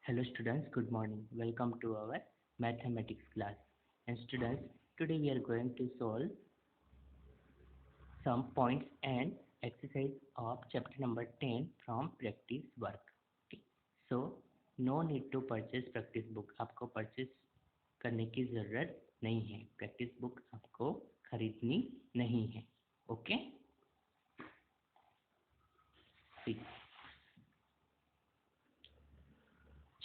Hello students, good morning. Welcome to our mathematics class. And students, today we are going to solve some points and exercise of chapter number 10 from practice work. Okay. So, no need to purchase practice book. आपको purchase करने की ज़रूरत नहीं है. Practice book आपको खरीदनी नहीं है. Okay. See.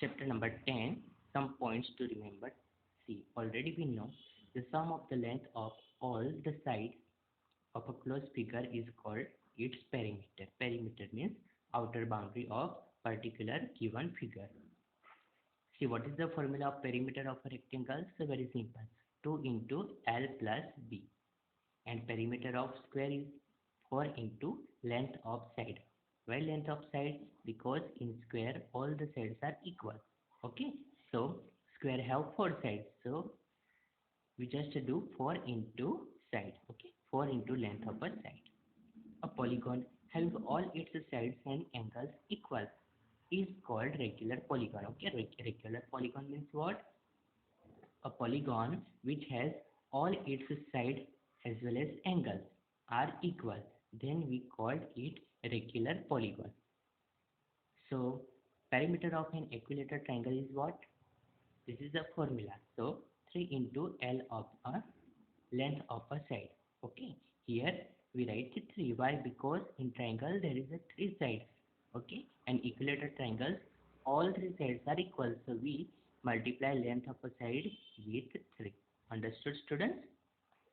Chapter number 10, some points to remember. See, already we know the sum of the length of all the sides of a closed figure is called its perimeter. Perimeter means outer boundary of particular given figure. See, what is the formula of perimeter of a rectangle? So very simple. 2 into L plus B. And perimeter of square is 4 into length of side. Why length of side? Because in square all the sides are equal. Okay, so square have 4 sides, so we just do 4 into side. Okay, 4 into length of a side. A polygon having all its sides and angles equal is called regular polygon. Okay, regular polygon means what? A polygon which has all its sides as well as angles are equal, then we called it regular polygon. So perimeter of an equilateral triangle is what? This is the formula. So 3 into L of a length of a side. Okay, here we write 3. Why? Because in triangle there is a 3 sides. Okay, and equilateral triangles all 3 sides are equal, so we multiply length of a side with 3. Understood, students?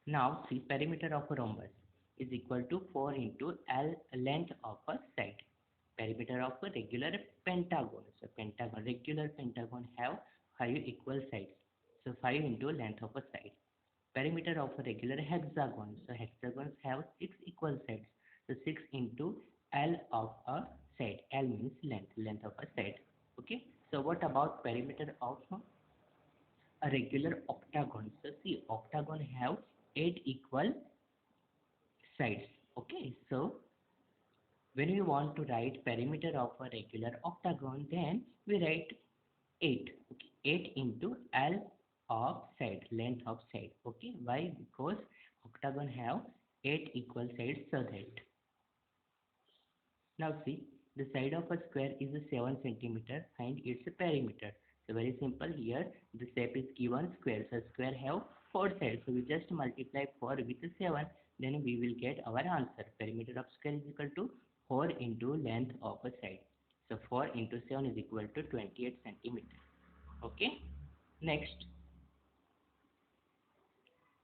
Now see, perimeter of a rhombus is equal to 4 into L length of a side. Perimeter of a regular pentagon. So pentagon, regular pentagon have 5 equal sides. So 5 into length of a side. Perimeter of a regular hexagon. So hexagons have 6 equal sides. So 6 into L of a side. L means length of a side. Okay. So what about perimeter of a regular octagon? So see, octagon have 8 equal sides. Okay. So when we want to write perimeter of a regular octagon, then we write 8. Okay, 8 into L of side, length of side. Okay, why? Because octagon have 8 equal sides, so that. Now see, the side of a square is 7 centimeter, find its perimeter. So very simple, here the shape is given square. So square have 4 sides, so we just multiply 4 with 7, then we will get our answer. Perimeter of square is equal to 4 into length of a side. So 4 into 7 is equal to 28 centimeter. Okay. Next,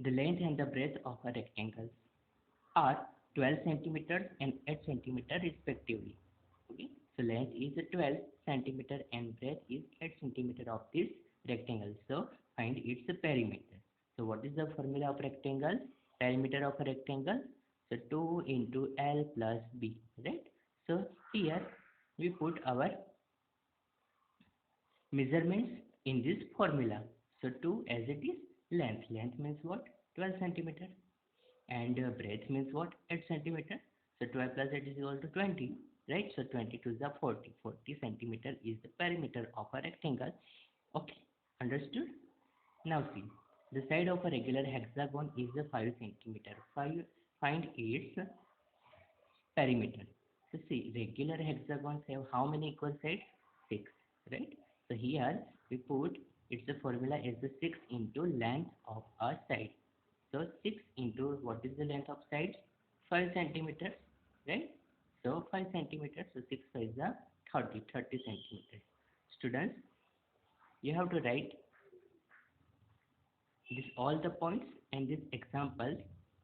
the length and the breadth of a rectangle are 12 centimeters and 8 centimeter respectively. Okay. So length is 12 centimeter and breadth is 8 centimeter of this rectangle. So find its perimeter. So what is the formula of rectangle? Perimeter of a rectangle. So 2 into L plus B. Right. So here we put our measurements in this formula. So 2 as it is length. Length means what? 12 centimeter. And breadth means what? 8 centimeter. So 12 plus 8 is equal to 20. Right? So 22 is the 40. 40 centimeter is the perimeter of a rectangle. Okay. Understood? Now see. The side of a regular hexagon is the 5 centimeter. Find its perimeter. So see, regular hexagons have how many equal sides? 6. Right? So here we put its the formula is the 6 into length of a side. So 6 into what is the length of sides? 5 centimeters. Right? So 5 centimeters. So 6 5 is the 30 centimeters. Students, you have to write this all the points and this example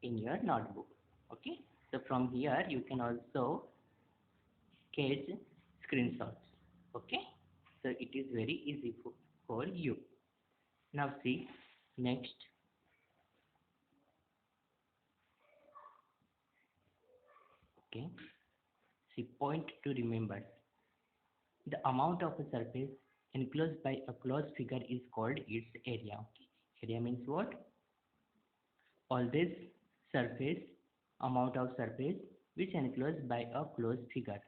in your notebook. Okay. So from here you can also get screenshots. Okay. So it is very easy for you. Now see, next, okay, see, point to remember. The amount of a surface enclosed by a closed figure is called its area. Okay. Area means what? All this surface, amount of surface which enclosed by a closed figure.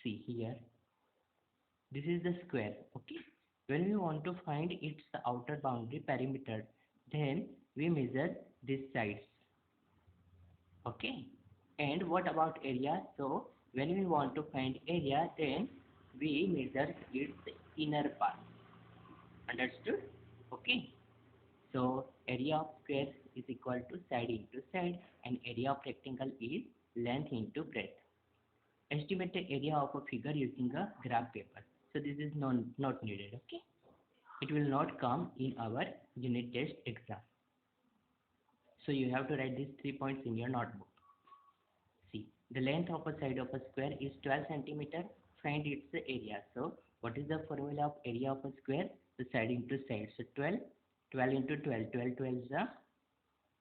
See here, this is the square. Okay. When we want to find its outer boundary perimeter, then we measure these sides. Okay. And what about area? So when we want to find area, then we measure its inner part. Understood? Okay. So area of square is equal to side into side, and area of rectangle is length into breadth. Estimate the area of a figure using a graph paper. So this is not needed. Okay. It will not come in our unit test exam. So you have to write these 3 points in your notebook. See, the length of a side of a square is 12 centimeter. Find its area. So what is the formula of area of a square? The side into side. So 12, 12 into 12, 12 12 is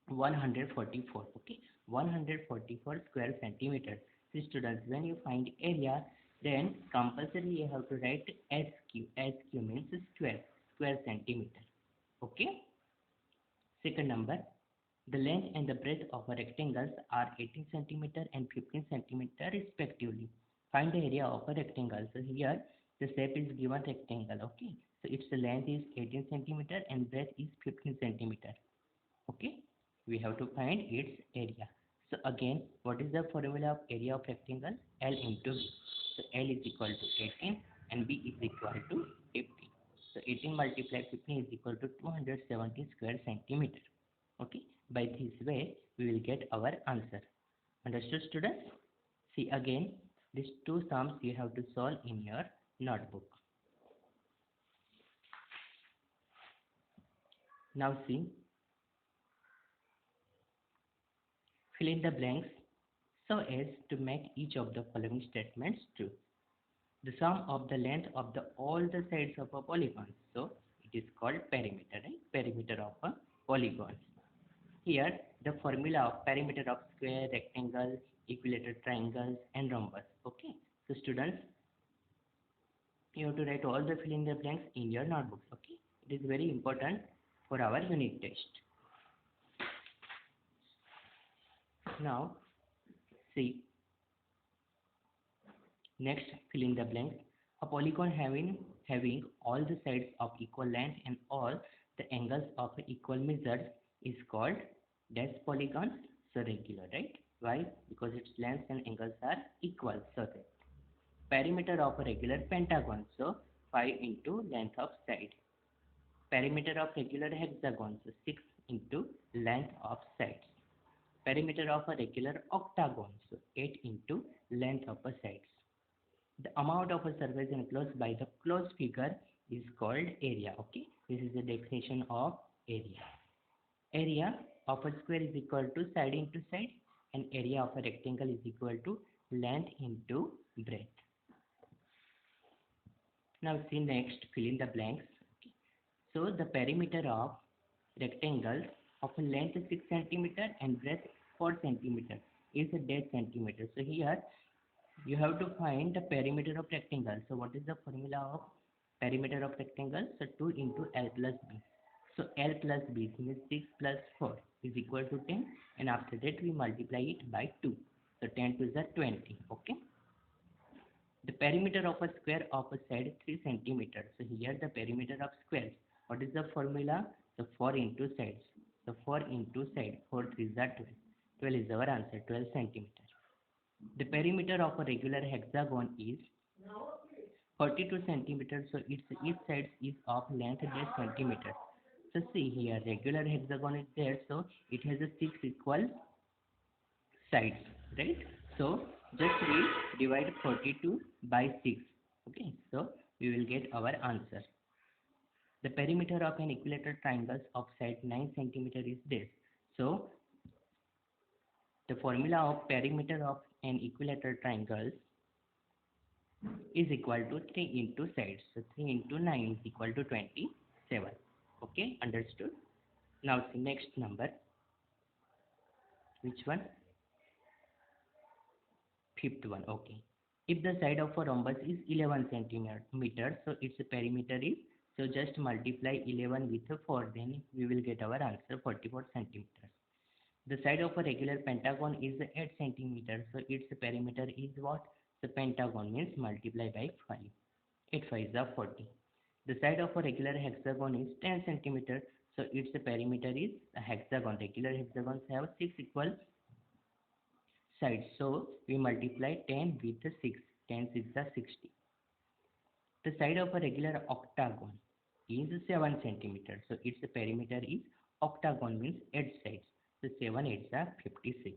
144. Okay, 144 square centimeters. So students, when you find area, then compulsory you have to write SQ. SQ means 12 square centimeter. Okay. Second number, the length and the breadth of a rectangles are 18 centimeter and 15 centimeter respectively. Find the area of a rectangle. So here the shape is given rectangle. Okay, so its length is 18 centimeter and breadth is 15 centimeter. Okay, we have to find its area. So again, what is the formula of area of rectangle? L into B. So L is equal to 18 and B is equal to 50. So 18 multiplied 15 is equal to 270 square centimeter. Okay, by this way we will get our answer. Understood, students? See again, these two sums you have to solve in your notebook. Now see, fill in the blanks so as to make each of the following statements true. The sum of the length of all the sides of a polygon. So it is called perimeter, right? Perimeter of a polygon. Here the formula of perimeter of square, rectangle, equilateral triangles and rhombus. Okay. So students, you have to write all the fill in the blanks in your notebooks. Okay. It is very important for our unit test. Now see, next fill in the blanks. A polygon having all the sides of equal length and all the angles of equal measures is called dash polygon. So regular, right? Why? Because its length and angles are equal. So that perimeter of a regular pentagon. So 5 into length of side. Perimeter of regular hexagon. So 6 into length of sides. Perimeter of a regular octagon. So 8 into length of a sides. The amount of a surface enclosed by the closed figure is called area. Okay, this is the definition of area. Area of a square is equal to side into side, and area of a rectangle is equal to length into breadth. Now see next, fill in the blanks. Okay. So the perimeter of rectangle of a length 6 centimeter and breadth 4 centimeter is a dash centimeter. So here you have to find the perimeter of rectangle. So what is the formula of perimeter of rectangle? So 2 into L plus B. So L plus B means 6 plus 4 is equal to 10, and after that we multiply it by 2. So 10 to is 20. Okay. The perimeter of a square of a side 3 centimeter. So here the perimeter of square. What is the formula? So 4 into sides. So 4 into side. 4 3 is 12. 12 is our answer. 12 centimeter. The perimeter of a regular hexagon is 42 centimeters. So its each side is of length dash centimeter. So see here, regular hexagon is there. So it has a 6 equal sides, right? So just we divide 42 by 6. Okay. So we will get our answer. The perimeter of an equilateral triangle of side 9 centimeter is this. So the formula of perimeter of an equilateral triangle is equal to 3 into sides. So 3 into 9 is equal to 27. Okay, understood? Now see next number. Which one? Fifth one. Okay. If the side of a rhombus is 11 centimeter, so its perimeter is, so just multiply 11 with 4, then we will get our answer 44 centimeters. The side of a regular pentagon is 8 centimeters, so its perimeter is what? The pentagon means multiply by 5. 8 5 is 40. The side of a regular hexagon is 10 centimeter. So its perimeter is a hexagon. Regular hexagons have 6 equal sides. So we multiply 10 with 6. 10 6 are 60. The side of a regular octagon is 7 centimeter. So its perimeter is octagon means 8 sides. So 7 8s are 56.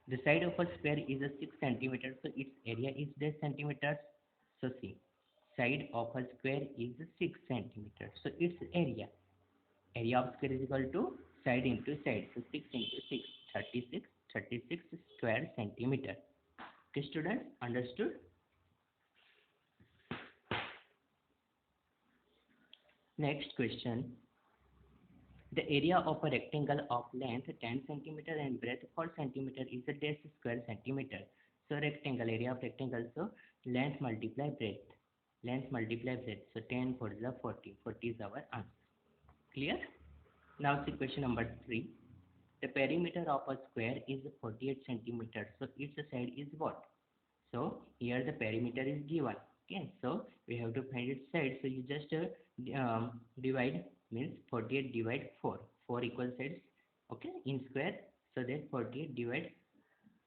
The side of a square is a 6 centimeter. So its area is 10 centimeters. So see, side of a square is 6 centimeters. So its area of square is equal to side into side. So 6 into 6, 36, 36 square centimeter. Okay, students, understood? Next question. The area of a rectangle of length 10 centimeter and breadth 4 centimeter is a dash square centimeter. So rectangle, area of rectangle, so length multiply breadth. Length multiply breadth. So 10 4 is 40. 40 is our answer. Clear? Now see question number 3. The perimeter of a square is 48 centimeters. So its side is what? So here the perimeter is given. Okay, so we have to find its side. So you just divide, means 48 divide 4. 4 equal sides. Okay, in square. So that 48 divide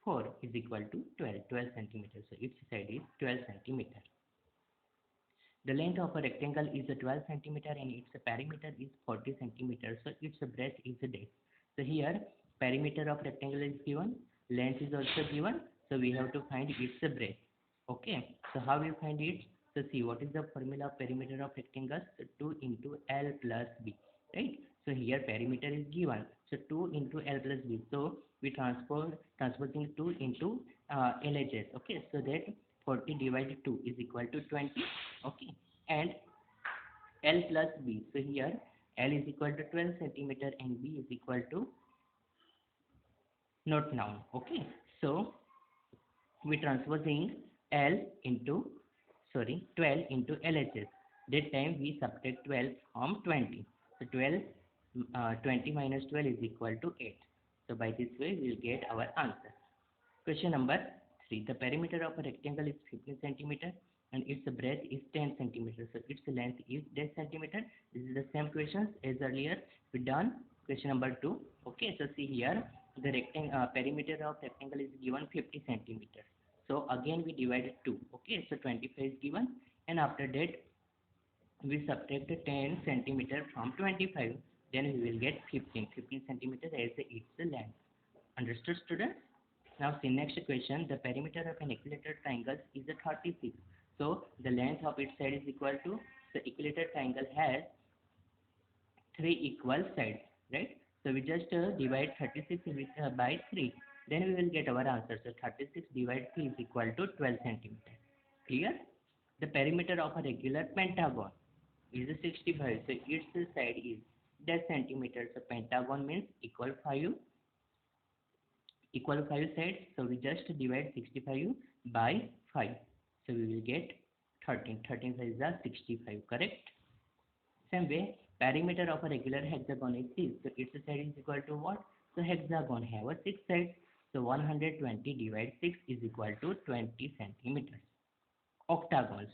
4 is equal to 12. 12 centimeters. So its side is 12 centimeter. The length of a rectangle is 12 centimeter and its perimeter is 40 centimeters. So its breadth is dash. So here perimeter of rectangle is given, length is also given. So we have to find its breadth. Okay. So how we find it? So see, what is the formula of perimeter of rectangle? So 2 into L plus B. Right. So here perimeter is given. So 2 into L plus B. So we transposing 2 into LHS. Okay. So that 40 divided 2 is equal to 20. Okay, and L plus B. So here L is equal to 12 centimeter and B is equal to not noun. Okay, so we transposing L into 12 into LHS. That time we subtract 12 from 20. So 20 minus 12 is equal to 8. So by this way we will get our answer. Question number 3. The perimeter of a rectangle is 15 centimeter and its breadth is 10 centimeter. So its length is 10 centimeter. This is the same questions as earlier we done. Question number 2. Okay, so see here the perimeter of rectangle is given 50 centimeter. So again we divided 2. Okay, so 25 is given and after that we subtract 10 centimeter from 25. Then we will get 15 centimeter as its length. Understood, students? Now see next question. The perimeter of an equilateral triangle is a 36. So the length of its side is equal to, the equilateral triangle has 3 equal sides, right? So we just divide 36 with, by 3. Then we will get our answer. So 36 divided 3 is equal to 12 centimeter. Clear? The perimeter of a regular pentagon is a 65. So its side is 10 centimeters. So pentagon means equal 5 sides. So we just divide 65 by 5. So we will get 13. 13 sides are 65. Correct? Same way, perimeter of a regular hexagon is 6. So its side is equal to what? So hexagon have a 6 sides. So 120 divided 6 is equal to 20 centimeters. Octagons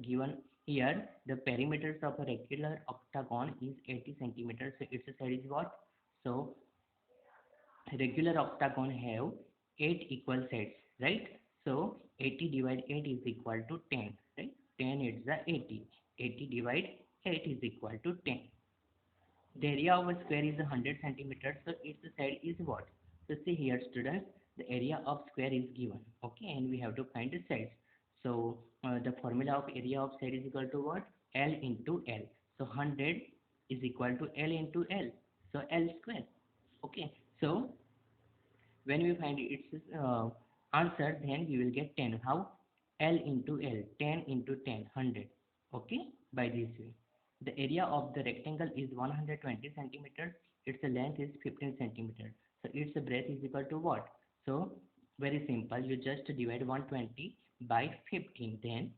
given here. The perimeters of a regular octagon is 80 centimeters. So its side is what? So regular octagon have 8 equal sides, right? So 80 divided 8 is equal to 10, right? 10 is the 80. 80 divided 8 is equal to 10. The area of a square is 100 centimeters. So its side is what? So see here, students, the area of square is given. Okay, and we have to find the sides. So the formula of area of side is equal to what? L into L. So 100 is equal to L into L. So L square. Okay, so when we find its answer, then we will get 10. How? L into L. 10 into 10, 100. Okay, by this way. The area of the rectangle is 120 centimeters. Its length is 15 centimeters. So its breadth is equal to what? So very simple. You just divide 120 by 15. Then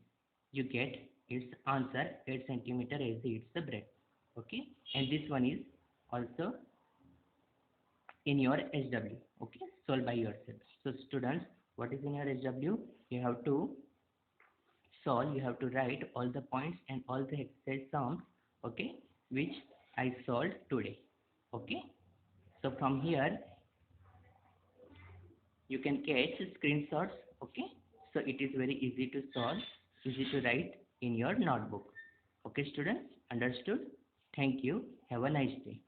you get its answer 8 centimeter as its breadth. Okay, and this one is also in your HW. Okay, solve by yourself. So students, what is in your HW? You have to solve, you have to write all the points and all the exercise sums, okay, which I solved today. Okay, so from here you can catch screenshots. Okay, so it is very easy to solve, easy to write in your notebook. Okay students, understood? Thank you, have a nice day.